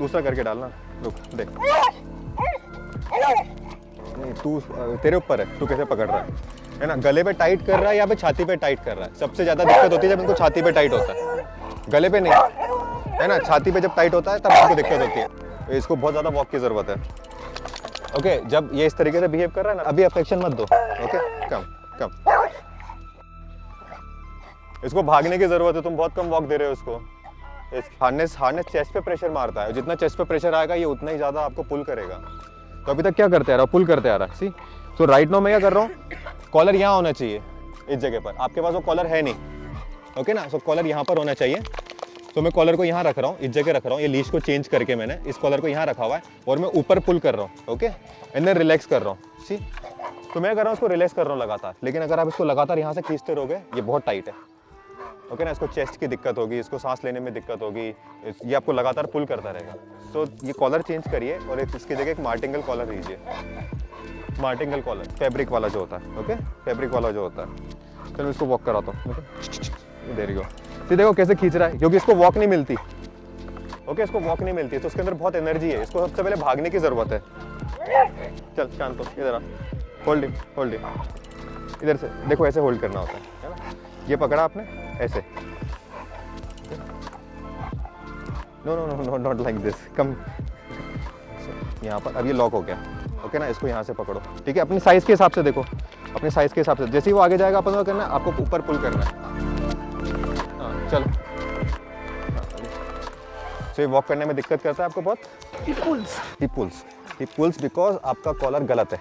दूसरा करके डालना। रुक देख, नहीं तू, तेरे ऊपर है तू कैसे पकड़ रहा है ना। गले पे टाइट कर रहा है या पे छाती पे टाइट कर रहा है। सबसे ज्यादा दिक्कत होती है जब इनको छाती पे टाइट होता है, गले पे नहीं, है ना। छाती पे जब टाइट होता है तब इनको दिक्कत होती है। इसको बहुत ज्यादा वॉक की जरूरत है। ओके, जब ये इस तरीके से बिहेव कर रहा है ना, अभी अफेक्शन मत दो। ओके, कम कम, इसको भागने की जरूरत है, तुम बहुत कम वॉक दे रहे हो इसको। इस हार्नेस चेस्ट पे प्रेशर मारता है, जितना चेस्ट पे प्रेशर आएगा ये उतना ही ज्यादा आपको पुल करेगा। तो अभी तक क्या करते आ रहा, पुल करते आ रहा। सी, तो राइट नो मैं क्या कर रहा हूँ, कॉलर यहाँ होना चाहिए इस जगह पर। आपके पास वो कॉलर है नहीं, ओके ना। सो कॉलर यहाँ पर होना चाहिए। तो मैं कॉलर को यहाँ रख रहा हूँ, इस जगह रख रहा हूँ। ये लीश को चेंज करके मैंने इस कॉलर को यहाँ रखा हुआ है और मैं ऊपर पुल कर रहा हूँ। ओके, एंड देन रिलैक्स कर रहा हूँ। सी, तो मैं कर रहा हूँ इसको रिलैक्स कर रहा हूँ लगातार। लेकिन अगर आप इसको लगातार यहाँ से खींचते रहोगे, ये बहुत टाइट है, ओके ना। इसको चेस्ट की दिक्कत होगी, इसको सांस लेने में दिक्कत होगी, ये आपको लगातार पुल करता रहेगा। तो ये कॉलर चेंज करिए और इसकी जगह एक मार्टिंगल कॉलर लीजिए। मार्टिंगल कॉलर फैब्रिक वाला जो होता है, ओके, फैब्रिक वाला जो होता है। चलो इसको वॉक कराता हूँ। देयर यू गो। सी, देखो कैसे खींच रहा है, क्योंकि इसको वॉक नहीं मिलती। ओके, इसको वॉक नहीं मिलती, तो उसके अंदर बहुत एनर्जी है। इसको सबसे पहले भागने की जरूरत है। चल शांत हो, इधर आ, होल्डिंग होल्डिंग, इधर से देखो, ऐसे होल्ड करना होता है ना। ये पकड़ा आपने ऐसे, no no no no, not like this, come यहाँ पर। अब ये लॉक हो गया, ओके ना। इसको यहाँ से पकड़ो, ठीक है। अपनी साइज के हिसाब से देखो, अपने साइज के हिसाब से। जैसे ही वो आगे जाएगा अपन को करना है, आपको ऊपर पुल करना है। हाँ चलो। तो ये वॉक करने में दिक्कत करता है आपको बहुत, ही पुल्स बिकॉज आपका कॉलर गलत है।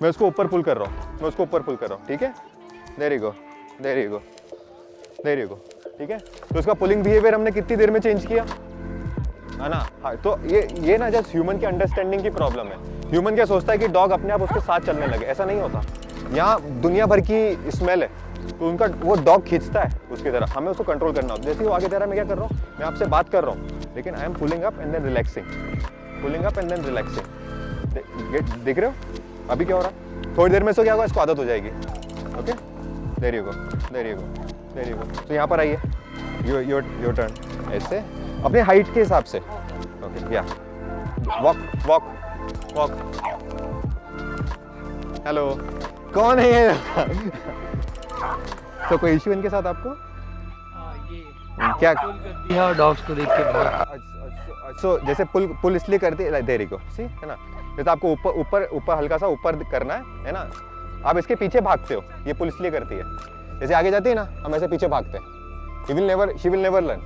मैं उसको ऊपर पुल कर रहा हूँ, मैं उसको ऊपर पुल कर रहा हूँ, ठीक है। There you go, there you go, there you go, ठीक है। तो उसका पुलिंग बिहेवियर हमने कितनी देर में चेंज किया, है ना। हाँ, तो ये ना जस्ट ह्यूमन की अंडरस्टैंडिंग की प्रॉब्लम है। ह्यूमन क्या सोचता है कि डॉग अपने आप उसके साथ चलने लगे, ऐसा नहीं होता। यहाँ दुनिया भर की स्मेल है, तो उनका वो डॉग खींचता है उसकी तरह, हमें उसको कंट्रोल करना होता है। जैसे वो आगे जा रहा है, मैं क्या कर रहा हूँ, मैं आपसे बात कर रहा हूँ, लेकिन I am pulling up and then relaxing, pulling up and then relaxing. देख रहे हो अभी क्या हो रहा है। थोड़ी देर में सो क्या होगा, इसको आदत हो जाएगी। Okay, there you go, there you go, there you go. तो यहाँ पर आइए, योर टर्न, ऐसे अपने हाइट के हिसाब से। ओके, या वॉक वॉक वॉक। हेलो, कौन है ये? तो कोई इश्यू इनके साथ आपको? क्या दिया डॉग्स को देख के सो जैसे पुल इसलिए करती है, देरी को, सी, है ना। जैसे आपको ऊपर हल्का सा ऊपर करना है ना। आप इसके पीछे भागते हो, ये पुल इसलिए करती है। जैसे आगे जाती है ना, हम ऐसे पीछे भागते हैं। She will never learn,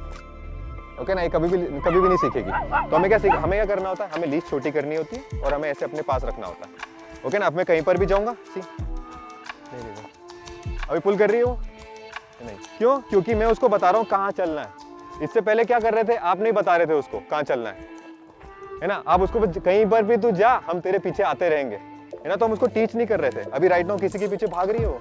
okay ना। ये कभी भी नहीं सीखेगी। तो हमें क्या करना होता है, हमें लीज छोटी करनी होती है और हमें ऐसे अपने पास रखना होता है, ओके ना। अब मैं कहीं पर भी जाऊंगा, सी, अभी पुल कर रही हो नहीं, क्यों? क्योंकि मैं उसको बता रहा हूँ कहाँ चलना है। इससे पहले क्या कर रहे थे, आप नहीं बता रहे थे उसको कहाँ चलना है ना। आप उसको कहीं पर भी तू जा, हम तेरे पीछे आते रहेंगे, है ना। तो हम उसको टीच नहीं कर रहे थे। अभी राइट नाउ किसी के पीछे भाग रही हो,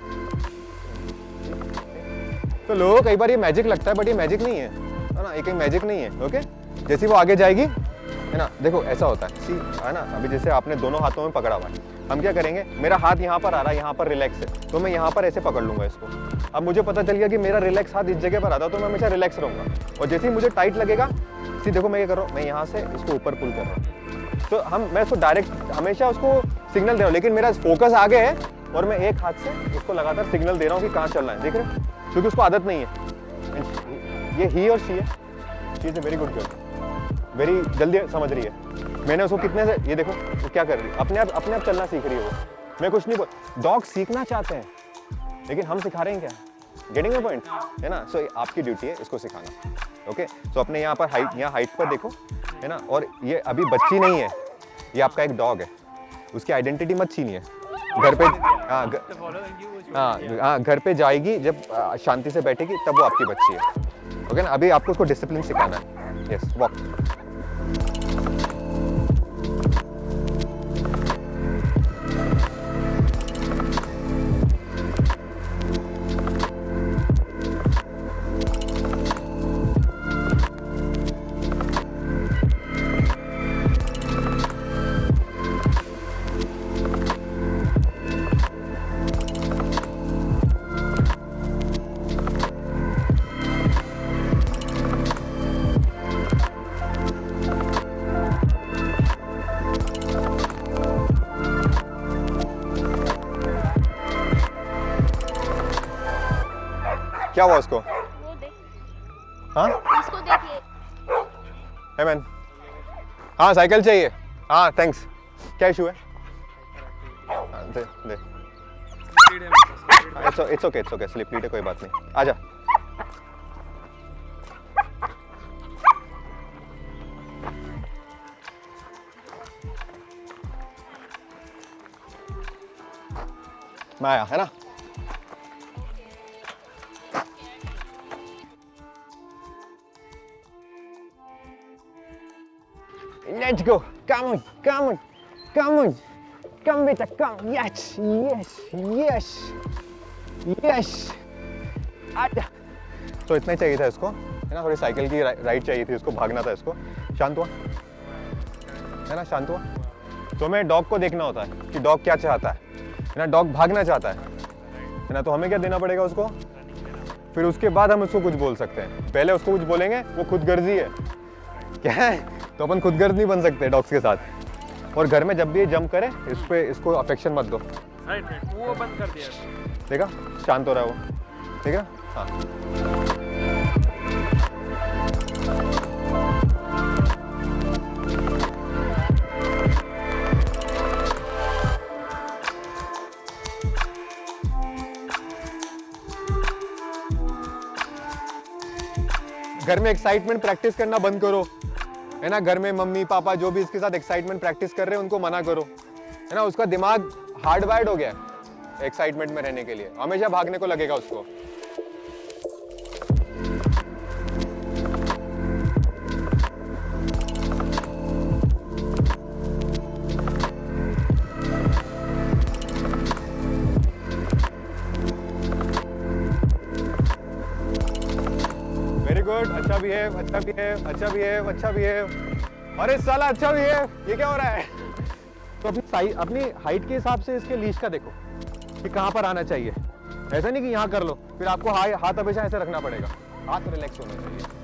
तो लोगों कई बार ये मैजिक लगता है, बट ये मैजिक नहीं है ना। ये कहीं मैजिक नहीं है, ओके। जैसे वो आगे जाएगी, है ना, देखो ऐसा होता है, सी, है ना। अभी जैसे आपने दोनों हाथों में पकड़ा हुआ है, हम क्या करेंगे, मेरा हाथ यहाँ पर आ रहा है, यहाँ पर रिलैक्स है, तो मैं यहाँ पर ऐसे पकड़ लूंगा इसको। अब मुझे पता चल गया कि मेरा रिलैक्स हाथ इस जगह पर आता है, तो मैं हमेशा रिलैक्स रहूंगा। और जैसे ही मुझे टाइट लगेगा, सी देखो मैं क्या कर रहा हूँ, मैं यहाँ से इसको ऊपर पुल कर रहा हूँ। तो मैं इसको डायरेक्ट हमेशा उसको सिग्नल दे रहा हूँ, लेकिन मेरा फोकस आगे है और मैं एक हाथ से उसको लगातार सिग्नल दे रहा हूँ कि कहाँ चलना है, देख रहे हो, क्योंकि उसको आदत नहीं है। ये ही और शी है, she is a very good girl, very जल्दी समझ रही है। मैंने उसको कितने से, ये देखो वो क्या कर रही है, अपने आप चलना सीख रही है वो। मैं कुछ नहीं बोल, डॉग सीखना चाहते हैं, लेकिन हम सिखा रहे हैं क्या? गेटिंग द पॉइंट, है ना। सो आपकी ड्यूटी है इसको सिखाना, ओके। सो अपने यहाँ पर हाइट पर देखो, है ना। और ये अभी बच्ची नहीं है, ये आपका एक डॉग है, उसकी आइडेंटिटी मत छीनिए। घर पे घर पे जाएगी जब शांति से बैठेगी, तब वो आपकी बच्ची है, ओके ना। अभी आपको उसको डिसिप्लिन सिखाना है। Yes, walk. क्या हुआ उसको? वो देख, हाँ इसको देखिए। है मैन, हाँ साइकिल चाहिए। हाँ थैंक्स। क्या इशू है? हाँ, दे दे। इट्स ओके स्लिप लीड है, कोई बात नहीं, आजा। मैं आया है ना। Let's go. Come on, come on, come on. Come beta, come. Yes, yes, yes, yes. आजा। तो इतना ही चाहिए था इसको, है ना। थोड़ी साइकिल की राइड चाहिए थी इसको, भागना था इसको। शांत हुआ, है ना, शांत हुआ। तो हमें डॉग को देखना होता है कि डॉग क्या चाहता है ना। डॉग भागना चाहता है ना, तो हमें क्या देना पड़ेगा उसको। फिर उसके बाद हम उसको कुछ बोल सकते हैं। पहले उसको कुछ बोलेंगे, वो खुदगर्जी है, क्या है, तो अपन खुदगर्ज नहीं बन सकते डॉग्स के साथ। और घर में जब भी ये जंप करे, इस पे इसको अफेक्शन मत दो। राइट, वो बंद कर दिया। देखा, शांत हो रहा है वो, ठीक है। हाँ घर में एक्साइटमेंट प्रैक्टिस करना बंद करो, है ना। घर में मम्मी पापा जो भी इसके साथ एक्साइटमेंट प्रैक्टिस कर रहे हैं उनको मना करो, है ना। उसका दिमाग हार्डवायर्ड हो गया एक्साइटमेंट में रहने के लिए, हमेशा भागने को लगेगा उसको। वेरी गुड, अच्छा बिहेव, अच्छा बिहेव, अच्छा बिहेव, अच्छा बिहेव। अरे साला अच्छा बिहेव, ये क्या हो रहा है? तो अपनी हाइट के हिसाब से इसके लीश का देखो कि कहाँ पर आना चाहिए। ऐसा नहीं कि यहाँ कर लो, फिर आपको हाथ हमेशा ऐसे रखना पड़ेगा, हाथ रिलैक्स होना चाहिए।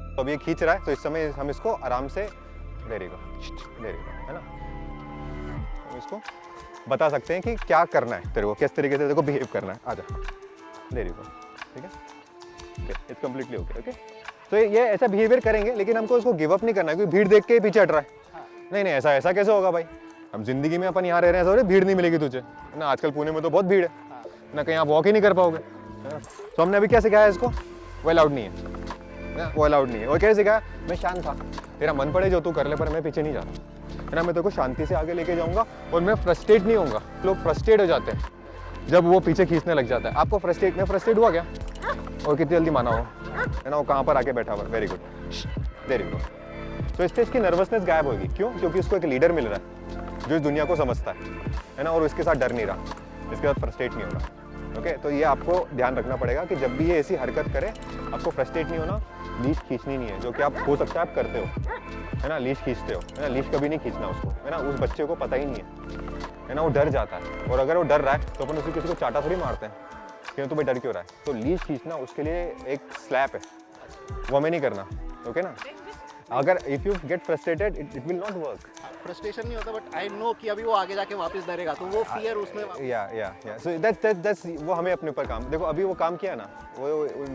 तो अब ये खींच रहा है, तो इस समय हम इसको आराम से है ना, हम इसको बता सकते हैं कि क्या करना है तेरे को, किस तरीके से देखो बिहेव करना है। आजा, ठीक है, इट्स कम्प्लीटली ओके। ओके, तो ये ऐसा बिहेवियर करेंगे, लेकिन हमको इसको गिव अप नहीं करना है, क्योंकि भीड़ देख के पीछे हट रहा है। नहीं नहीं, ऐसा कैसे होगा भाई? हम जिंदगी में अपन यहाँ रह रहे हैं, ऐसा भीड़ नहीं मिलेगी तुझे, है ना। आजकल पुणे में तो बहुत भीड़ है ना, कहीं आप वॉक ही नहीं कर पाओगे, है ना। तो हमने अभी क्या सिखाया इसको, वो अलाउड नहीं है, वो अलाउड नहीं है। और कैसे सिखाया, मैं शांत था, तेरा मन पड़े जो तू कर ले, पर मैं पीछे नहीं जा रहा, है ना। मैं तेरे को शांति से आगे लेके जाऊंगा और मैं फ्रस्ट्रेट नहीं होऊंगा। लोग फ्रस्ट्रेट हो जाते हैं जब वो पीछे खींचने लग जाता है। आपको मैं फ्रस्ट्रेट हुआ क्या? और कितनी जल्दी माना हो, है ना। वो कहाँ पर आके बैठा हुआ है, वेरी गुड, वेरी गुड। तो इससे इसकी नर्वसनेस गायब होगी। क्यों? क्योंकि उसको एक लीडर मिल रहा है जो इस दुनिया को समझता है ना, और इसके साथ डर नहीं रहा, इसके साथ फ्रस्ट्रेट नहीं हो रहा। ओके, तो ये आपको ध्यान रखना पड़ेगा कि जब भी ये ऐसी हरकत करे, आपको फ्रस्ट्रेट नहीं होना, लीश खींचनी नहीं है, जो कि आप हो सकता है आप करते हो, है ना। लीश खींचते हो, है ना। लीश कभी नहीं खींचना उसको, है ना। उस बच्चे को पता ही नहीं है ना, वो डर जाता है। और अगर वो डर रहा है तो अपन उसे किसी को चाटा थोड़ी मारते हैं क्यों, तो भाई डर क्यों रहा है। तो लीश खींचना उसके लिए एक स्लैप है, वो हमें नहीं करना। ओके ना। अगर if you get frustrated, it will not work. Frustration नहीं होता, बट आई नो कि अभी वो आगे जाके वापस डरेगा, तो वो फियर उसमें या सो दैट्स वो हमें अपने ऊपर काम, देखो अभी वो काम किया ना, वो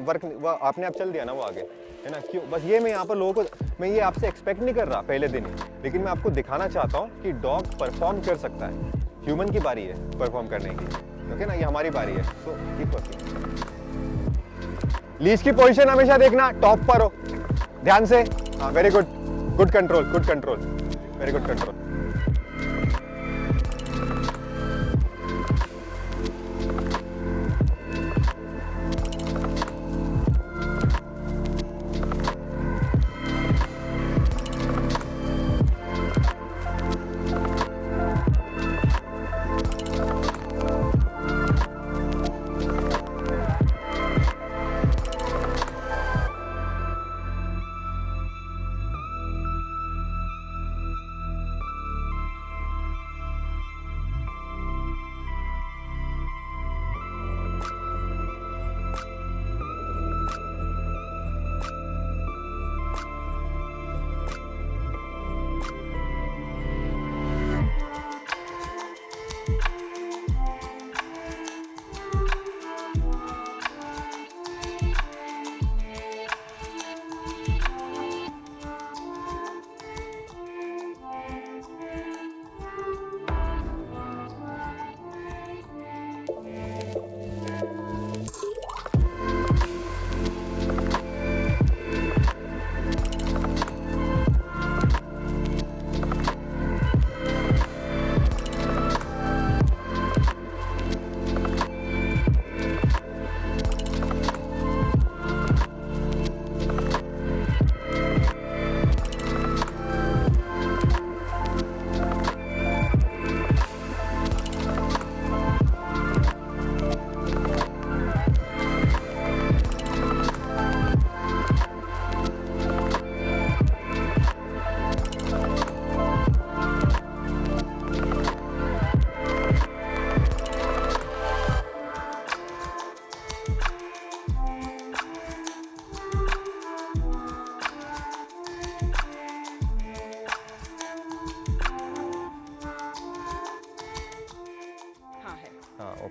वर्क वो आपने आप चल दिया ना वो आगे, है ना। क्यों? बस ये मैं यहाँ पर लोगों को, मैं ये आपसे एक्सपेक्ट नहीं कर रहा पहले दिन ही, लेकिन मैं आपको दिखाना चाहता हूँ कि डॉग परफॉर्म कर सकता है। ह्यूमन की बारी है परफॉर्म करने की, ओके ना, ये हमारी बारी है। So keep working. लीज की पोजीशन हमेशा देखना टॉप पर हो, ध्यान से। हाँ, very good, good control, very good control.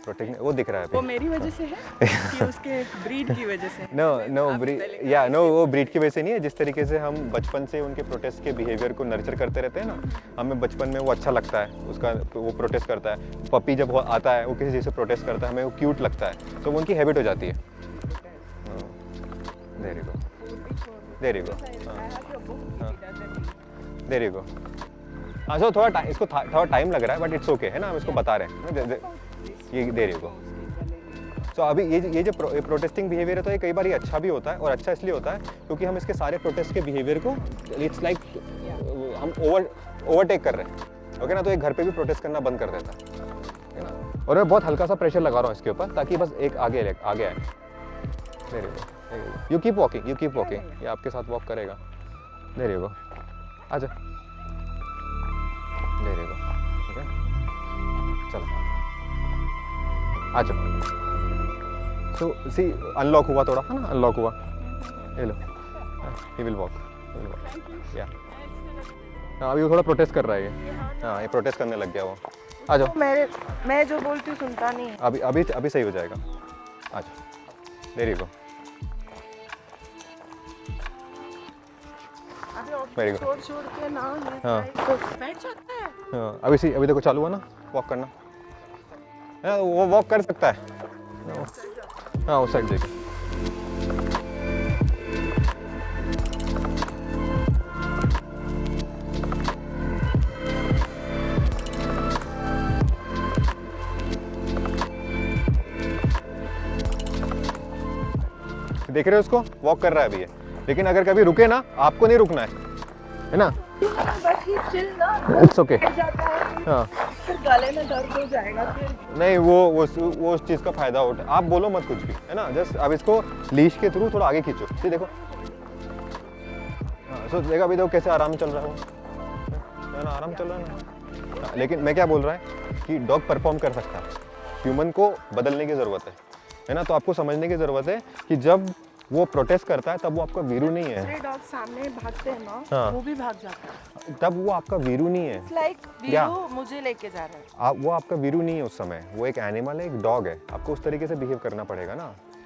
Protection वो दिख रहा है वो अभी। मेरी वजह से है कि उसके ब्रीड की वजह से? नो नो वो ब्रीड की वजह से नहीं है। जिस तरीके से हम बचपन से उनके प्रोटेस्ट के बिहेवियर को नर्चर करते रहते हैं ना, हमें बचपन में वो अच्छा लगता है, उसका वो प्रोटेस्ट करता है। पपी जब वो आता है वो किसी चीज़ से प्रोटेस्ट करता है, हमें वो क्यूट लगता है, तो वो उनकी हैबिट हो जाती है। There you go, there you go, there you go. हाँ सो थोड़ा इसको थोड़ा टाइम लग रहा है, बट इट्स ओके है ना, हम इसको बता रहे हैं। ये देयर यू गो। सो अभी ये जो प्रोटेस्टिंग बिहेवियर है, तो ये कई बार ये अच्छा भी होता है, और अच्छा इसलिए होता है क्योंकि हम इसके सारे प्रोटेस्ट के बिहेवियर को इट्स लाइक हम ओवरटेक कर रहे हैं, ओके ना। तो ये घर पे भी प्रोटेस्ट करना बंद कर देता है ना। और मैं बहुत हल्का सा प्रेशर लगा रहा हूँ इसके ऊपर, ताकि बस एक आगे आए। There you go, you keep walking, ये आपके साथ वॉक करेगा। देयर यू गो, आजा, देयर यू गो, ओके चलो आजा। सो सी अनलॉक हुआ थोड़ा, है ना, अनलॉक हुआ। ये लो, ही विल वॉक, या हाँ अभी वो थोड़ा प्रोटेस्ट कर रहा है ये। हाँ ये प्रोटेस्ट करने लग गया वो। आ जाओ, मैं जो बोलती हूँ सुनता नहीं है। अभी सही हो जाएगा, आ जाओ। There you go, very good. छोड़ के ना हाँ तो बैठ जाता है। हाँ अभी देखो चालू हुआ ना वॉक करना। हाँ वो वॉक कर सकता है। हाँ उस साइड देखो। देख रहे हो उसको, वॉक कर रहा है अभी ये। लेकिन अगर कभी रुके ना, आपको नहीं रुकना है ना। It's okay. हाँ फिर गले में दर्द हो जाएगा फिर। नहीं वो उस चीज़ का फायदा उठा। आप बोलो मत कुछ भी, है ना। जस्ट अब इसको लीश के थ्रू थोड़ा आगे खींचो। ये देखो, हाँ सो देखो अभी देखो कैसे आराम चल रहा है वो, है ना, आराम चल रहा है ना। हाँ, लेकिन मैं क्या बोल रहा है कि डॉग परफॉर्म कर सकता है, ह्यूमन को बदलने की ज़रूरत है ना। तो आपको समझने की ज़रूरत है कि जब वो प्रोटेस्ट करता है तब वो आपका वीरू नहीं है। डॉग सामने भागते हैं ना, हाँ। वो भी भाग जाता है। तब वो आपका वीरू नहीं है। लाइक क्या? वीरू मुझे लेके जा रहा है। वो आपका वीरू नहीं है उस समय। वो एक एनिमल है, एक डॉग है। आपको उस तरीके से बिहेव करना पड़ेगा ना।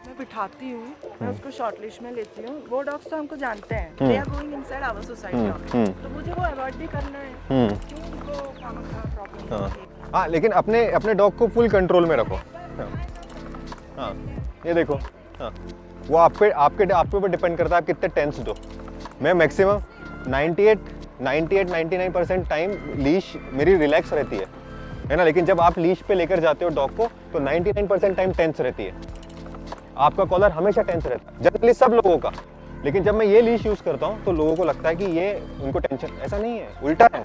मैं बिठाती हूँ, मैं उसको शॉर्ट लिस्ट में लेती हूँ। वो डॉग्स तो हमको जानते हैं, they are going inside our society, तो मुझे वो अवॉइड भी करना है। क्यों उनको प्रॉब्लम? हाँ लेकिन अपने डॉग को फुल कंट्रोल में रखो। हाँ ये देखो, हाँ वो आपके ऊपर डिपेंड करता है आप कितने टेंस दो। मैं मैक्सिमम 98-99% टाइम लीश मेरी रिलैक्स रहती है ना। लेकिन जब आप लीश पे लेकर जाते हो डॉग को, तो 99% टाइम टेंस रहती है। आपका कॉलर हमेशा टेंस रहता है, जनरली सब लोगों का। लेकिन जब मैं ये लीश यूज़ करता हूँ तो लोगों को लगता है कि ये उनको टेंशन, ऐसा नहीं है, उल्टा है।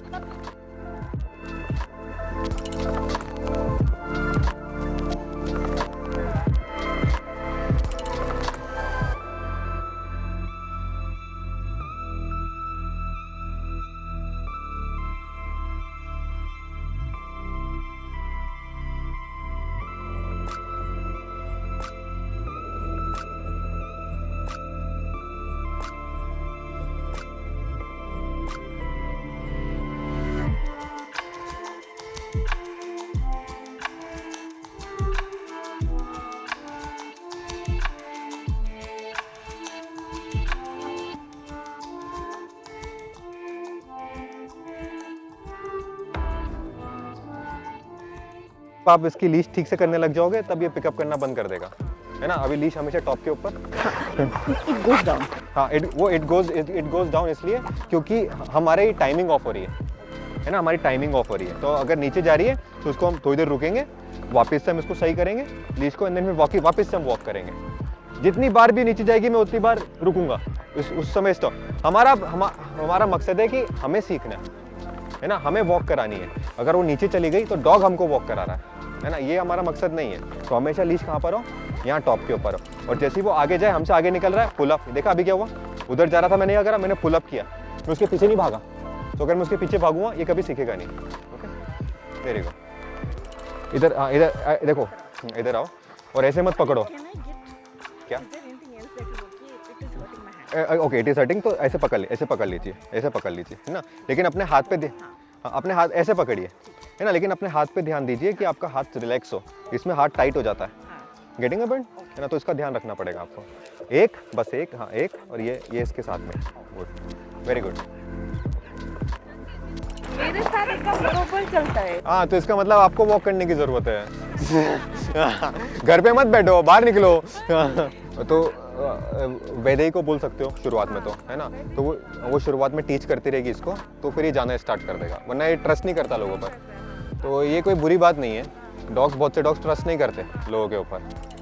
आप इसकी लीश ठीक से करने लग जाओगे तब ये पिकअप करना बंद कर देगा, है ना। अभी लीश हमेशा टॉप के ऊपर। It goes down. हाँ इट गोज डाउन इसलिए क्योंकि हमारी टाइमिंग ऑफ हो रही है ना, हमारी टाइमिंग ऑफ हो रही है। तो अगर नीचे जा रही है तो उसको हम थोड़ी देर रुकेंगे, वापस से हम इसको सही करेंगे लीश को, एंड देन फिर वापस से हम वॉक करेंगे। जितनी बार भी नीचे जाएगी मैं उतनी बार रुकूंगा, उस समय स्टॉप। हमारा मकसद है कि हमें सीखना है ना, हमें वॉक करानी है। अगर वो नीचे चली गई तो डॉग हमको वॉक करा रहा है ना, ये हमारा मकसद नहीं है। तो हमेशा लीश कहाँ पर हो, यहाँ टॉप के ऊपर हो। और जैसे ही वो आगे जाए, हमसे आगे निकल रहा है, पुल अप। देखा अभी क्या हुआ, उधर जा रहा था, मैंने क्या करा, मैंने पुल अप किया, मैं उसके पीछे नहीं भागा। तो अगर मैं उसके पीछे भागूंगा ये कभी सीखेगा नहीं। Okay very good. इधर हाँ इधर देखो, इधर आओ और ऐसे मत पकड़ो। क्या ओके इट इज हर्टिंग, तो ऐसे पकड़ लीजिए, ऐसे पकड़ लीजिए, है ना। लेकिन अपने हाथ पे हाँ, अपने हाथ ऐसे पकड़िए, है ना, लेकिन अपने हाथ पे ध्यान दीजिए कि आपका हाथ रिलैक्स हो, इसमें हाथ टाइट हो जाता है, गेटिंग अ पॉइंट, है ना, तो इसका ध्यान रखना पड़ेगा आपको। एक, बस एक, हाँ एक, और ये इसके साथ में, गुड, वेरी गुड। मेरे साथ एकदम बरोबर चलता है। हाँ, तो इसका मतलब आपको वॉक करने की ज़रूरत है। घर पे मत बैठो, बाहर निकलो। तो वैदेही को बोल सकते हो शुरुआत में, तो है ना, तो वो शुरुआत में टीच करती रहेगी इसको, तो फिर ये जाना स्टार्ट कर देगा, वरना ये ट्रस्ट नहीं करता लोगों पर। तो ये कोई बुरी बात नहीं है, बहुत से डॉग्स ट्रस्ट नहीं करते लोगों के ऊपर,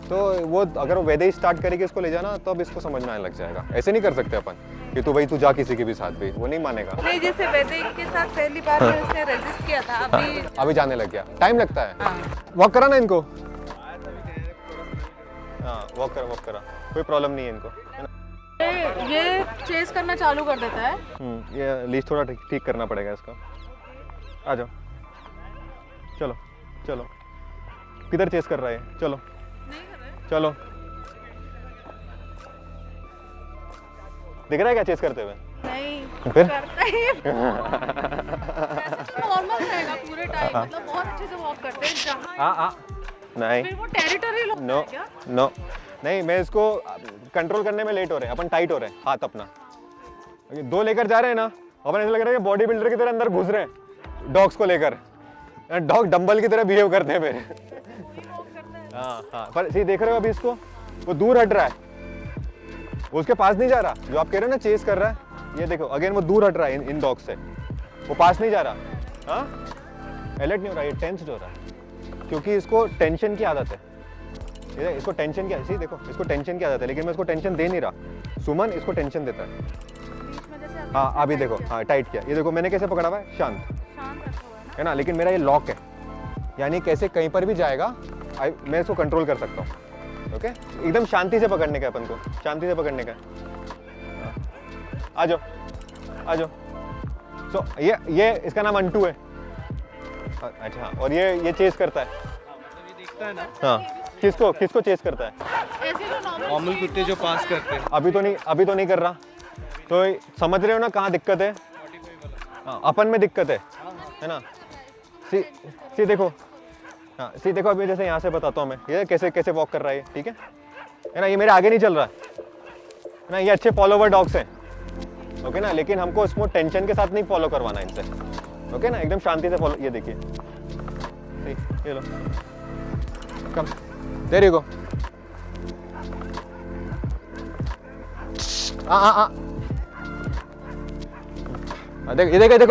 तो वो अगर वो वैदेही स्टार्ट करेगी इसको ले जाना, तो अब इसको समझ में आने लग जाएगा। ऐसे नहीं कर सकते अपन कि तू जा किसी के भी साथ भी, वो नहीं मानेगा। नहीं, जैसे वैदिक के साथ पहली बार में उसने रेजिस्ट किया था, अभी जाने लग गया, टाइम लगता है। वॉक करा ना इनको, हाँ वॉक करा, कोई प्रॉब्लम नहीं है इनको, है ना। ये चेस करना चालू कर देता है। ये लीज थोड़ा ठीक करना पड़ेगा इसका। आ जाओ, चलो चलो, किधर चेस कर रहा है, चलो चलो, दिख रहा है क्या चेस करते हुए? नहीं फिर करता ही नॉर्मल रहेगा पूरे टाइम, मतलब बहुत अच्छे से वॉक करते हैं जहाँ नहीं, फिर वो टेरिटरी लो नो क्या? नो नहीं, मैं इसको कंट्रोल करने में लेट हो रहे हैं, अपन टाइट हो रहे हैं, हाथ अपना दो लेकर जा रहे हैं ना, अपन ऐसा लग रहा है कि बॉडी बिल्डर की तरह अंदर घुस रहे हैं डॉग्स को लेकर, डॉग डंबल की तरह बिहेव करते हैं मेरे। हाँ, पर सही देख रहे हो अभी इसको, वो दूर हट रहा है, वो उसके पास नहीं जा रहा, जो आप कह रहे हो ना चेस कर रहा है, ये देखो अगेन वो दूर हट रहा है इन डॉग से, वो पास नहीं जा रहा। हाँ, अलर्ट नहीं हो रहा, ये टेंस्ड हो रहा है, क्योंकि इसको टेंशन की आदत है। ये इसको टेंशन की, सी देखो इसको टेंशन की आदत है, लेकिन मैं इसको टेंशन दे नहीं रहा। सुमन इसको टेंशन देता है। हाँ अभी देखो, हाँ टाइट किया, ये देखो मैंने कैसे पकड़ा हुआ है, शांत है ना, लेकिन मेरा ये लॉक है, यानी कैसे कहीं पर भी जाएगा मैं इसको कंट्रोल कर सकता हूँ। ओके, एकदम शांति से पकड़ने का, अपन को शांति से पकड़ने का। आ जाओ। सो ये इसका नाम अंटू है। अच्छा, और ये चेस करता है। हाँ, किसको चेस करता है? नॉर्मल कुत्ते जो पास करते हैं। अभी तो नहीं कर रहा, तो समझ रहे हो ना कहाँ दिक्कत है? हाँ, अपन में दिक्कत है ना। सी देखो, हाँ सी देखो, अभी जैसे यहाँ से बताता हूँ मैं, ये कैसे वॉक कर रहा है, ठीक है ना, ये मेरे आगे नहीं चल रहा है ना, ये अच्छे फॉलोवर डॉग्स हैं, ओके ना, लेकिन हमको इसको टेंशन के साथ नहीं फॉलो करवाना इनसे, ओके ना, एकदम शांति से फॉलो। ये देखिए, ये लो, कम, देयर यू गो।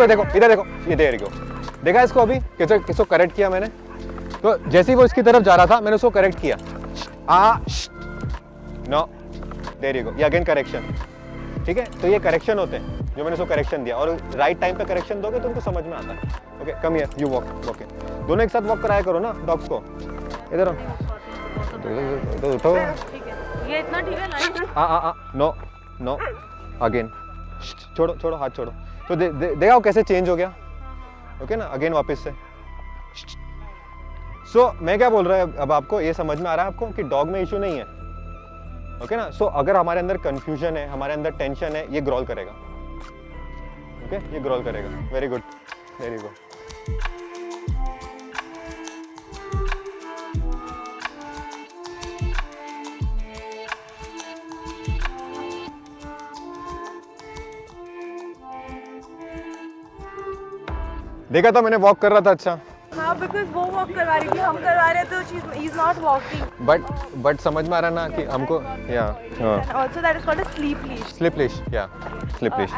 देखो इधर देखो, ये देयर यू गो, देखा इसको अभी किसको करेक्ट किया मैंने, तो जैसे ही वो इसकी तरफ जा रहा था मैंने उसको करेक्ट किया, नो, देयर यू गो, ये अगेन करेक्शन, ठीक है। तो ये करेक्शन होते हैं जो मैंने उसको करेक्शन दिया, और राइट टाइम पे करेक्शन दोगे तो उनको समझ में आता है। Okay, come here, you walk, okay, दोनों एक साथ वॉक कराया करो ना डॉग्स को। इधर उठो, ये इतना ठीक है लाइन। नो अगेन, छोड़ो हाथ छोड़ो, तो देखो कैसे चेंज हो गया, ओके ना, अगेन वापस से। सो मैं क्या बोल रहा है अब, आपको ये समझ में आ रहा है आपको कि डॉग में इशू नहीं है, ओके ना। सो अगर हमारे अंदर कंफ्यूजन है, हमारे अंदर टेंशन है, ये ग्रॉल करेगा, ओके, ये ग्रॉल करेगा। Very good, very good. देखा था मैंने वॉक कर रहा था, अच्छा। हाँ, बिकॉज वो वॉक करवा रही थी, हम करवा रहे थे, he is not walking. But समझ में आ रहा ना कि हमको, या also that is called a slip leash. Slip leash, या स्लिप लीश।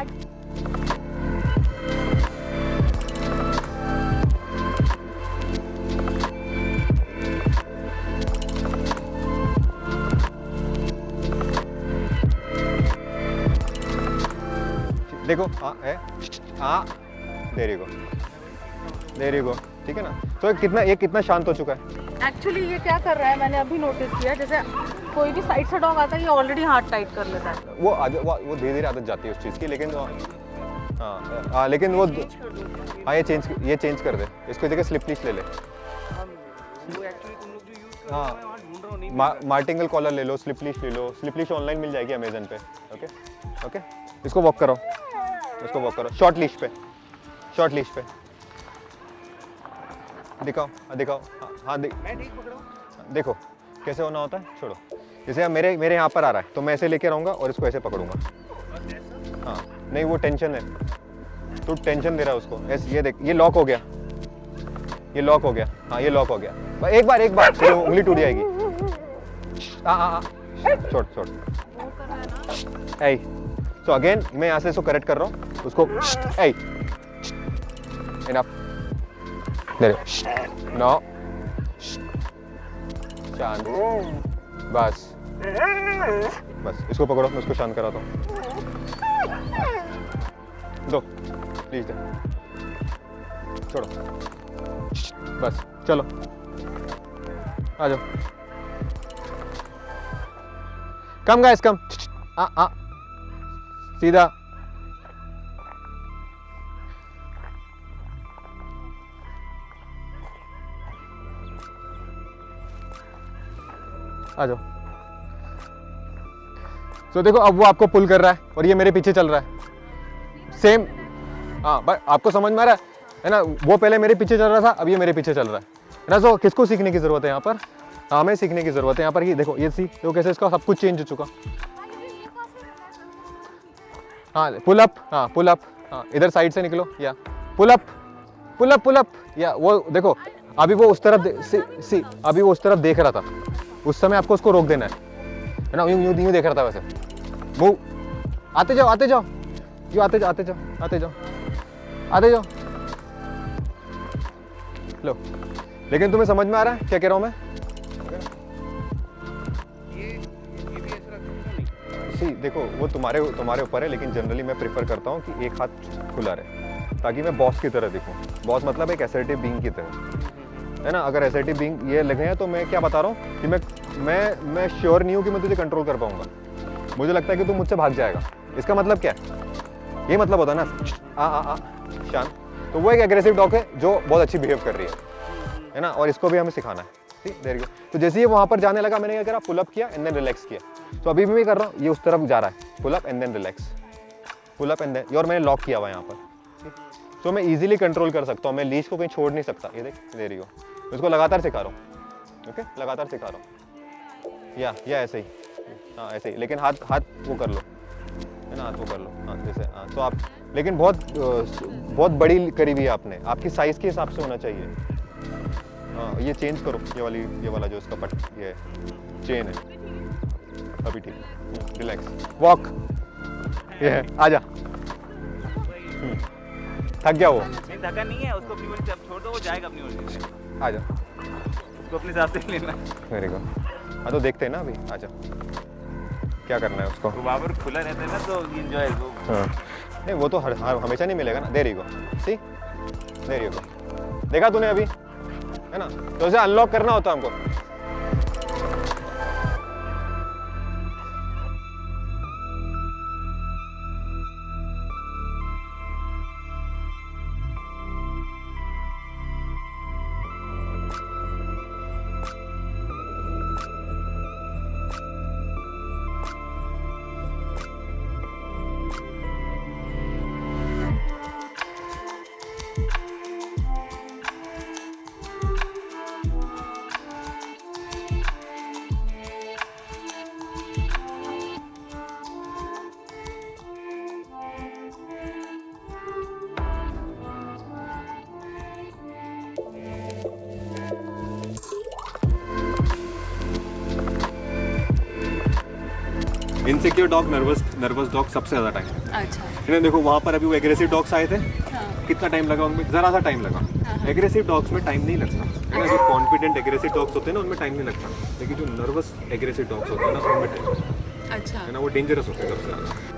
देखो, देयर यू गो, ठीक है ना। तो ये कितना शांत हो चुका है। एक्चुअली ये क्या कर रहा है, मैंने अभी नोटिस किया, जैसे कोई भी साइड से डॉग आता है, ये ऑलरेडी हाथ टाइट कर लेता है। वो धीरे धीरे आदत जाती है उस चीज़ की, लेकिन हाँ, लेकिन वो, हाँ ये चेंज कर दे, इसको जगह स्लिप लीश ले ले। हाँ, मार्टिंगल कॉलर ले लो, स्लिप लीश ले लो, स्लिप लीश ऑनलाइन मिल जाएगी अमेजन पे, ओके। इसको वॉक करो, शॉर्ट लीश पे, दिखाओ दिखाओ। हाँ मैं ठीक पकड़ा हूँ। देखो कैसे होना होता है, छोड़ो। जैसे अब मेरे यहाँ पर आ रहा है तो मैं ऐसे लेके रहूँगा और इसको ऐसे पकड़ूंगा। हाँ नहीं वो टेंशन है, तू टेंशन दे रहा है उसको। ऐसे ये देख, ये लॉक हो गया, ये लॉक हो गया। हाँ ये लॉक हो गया। एक बार तेरी उंगली टूट जाएगी। छोड़ छोड़। ऐ सो अगेन मैं यहाँ से इसको करेक्ट कर रहा हूँ उसको। ऐ इनफ, नो, शांत, बस बस इसको पकड़ो, मैं उसको शांत कराता हूँ। दो प्लीज दे, छोड़ो, बस चलो आ जाओ। कम गाइस कम, सीधा। आ जाओ। तो देखो अब वो आपको पुल कर रहा है और ये मेरे पीछे चल रहा है सेम। हाँ बट आपको समझ में आ रहा है ना, वो पहले मेरे पीछे चल रहा था, अब ये मेरे पीछे चल रहा है ना। तो किसको सीखने की जरूरत है यहाँ पर? हमें सीखने की जरूरत है यहाँ पर। ये देखो ये सी तो कैसे इसका सब कुछ चेंज हो चुका। हाँ पुल अप, हाँ पुल अप, हाँ इधर साइड से निकलो या pull up pull up pull up. या वो देखो अभी वो उस तरफ सी अभी वो उस तरफ देख रहा था, उस समय आपको उसको रोक देना है ना। यूं देख रहा था वैसे। मूव, आते जाओ आते जाओ, यूं आते जाओ आते जाओ आते जाओ आते जाओ। लो, लेकिन तुम्हें समझ में आ रहा है क्या कह रहा हूं मैं? ये भी ऐसा रखना सी देखो वो तुम्हारे ऊपर है, लेकिन जनरली मैं प्रेफर करता हूँ कि एक हाथ खुला रहे ताकि मैं बॉस की तरह दिखूं। बॉस मतलब एक असर्टिव बीइंग की तरह, है ना। अगर असर्टिव बीइंग ये लगे हैं तो मैं क्या बता रहा हूँ कि मैं श्योर नहीं हूँ कि मैं तुझे कंट्रोल कर पाऊंगा। मुझे लगता है कि तू मुझसे भाग जाएगा। इसका मतलब क्या है? ये मतलब होता है ना शांत। तो वो एक एग्रेसिव डॉग है जो बहुत अच्छी बिहेव कर रही है ना, और इसको भी हमें सिखाना है। ठीक, देयर यू। तो जैसे ये वहाँ पर जाने लगा, मैंने क्या करा, पुल अप किया एंड देन रिलैक्स किया। तो अभी भी मैं कर रहा हूँ, ये उस तरफ जा रहा है, pull up and then relax, pull up and then, और मैंने लॉक किया हुआ है यहाँ पर। तो मैं इजीली कंट्रोल कर सकता हूँ, मैं लीश को कहीं छोड़ नहीं सकता। ये देख, दे रही हो, इसको लगातार सिखा रहा हूँ। ओके, लगातार सिखा रहा हूँ। या ऐसे ही, हाँ ऐसे ही, लेकिन हाथ वो कर लो, है ना, हाथ वो कर लो। हाँ जैसे, हाँ तो आप, लेकिन बहुत बड़ी करी हुई है आपने, आपकी साइज के हिसाब से होना चाहिए। हाँ ये चेंज करो, ये वाला जो इसका पट ये चेन है, अभी ठीक। रिलैक्स, वॉक, ये है, आजा। थक गया वो? नहीं थका नहीं है, उसको अपनी मर्जी से छोड़ दो, वो जाएगा अपनी मर्जी से। आजा, उसको अपने हिसाब से लेना है। Very good. हाँ तो देखते हैं ना अभी, आजा क्या करना है उसको। वो बाबर खुला रहता है ना, तो एंजॉय वो। हाँ नहीं वो तो हमेशा नहीं मिलेगा ना। दे रही को, सी दे रही को, देखा तूने अभी, है ना। तो उसे अनलॉक करना होता हमको। इनसिक्योर डॉग, नर्वस डॉग सबसे ज़्यादा टाइम लगता है। अच्छा, देखो वहाँ पर अभी वो एग्रेसिव डॉग्स आए थे, हाँ, कितना टाइम लगा उनमें? ज़रा सा टाइम लगा। एग्रेसिव डॉग्स में टाइम नहीं लगता, है ना। जो कॉन्फिडेंट एग्रेसिव डॉग्स होते हैं ना, उनमें टाइम नहीं लगता, लेकिन जो नर्वस एग्रेसिव डॉग्स होते हैं ना, उनमें टाइम लगता है, अच्छा, है ना। वो डेंजरस होते हैं सबसे ज़्यादा।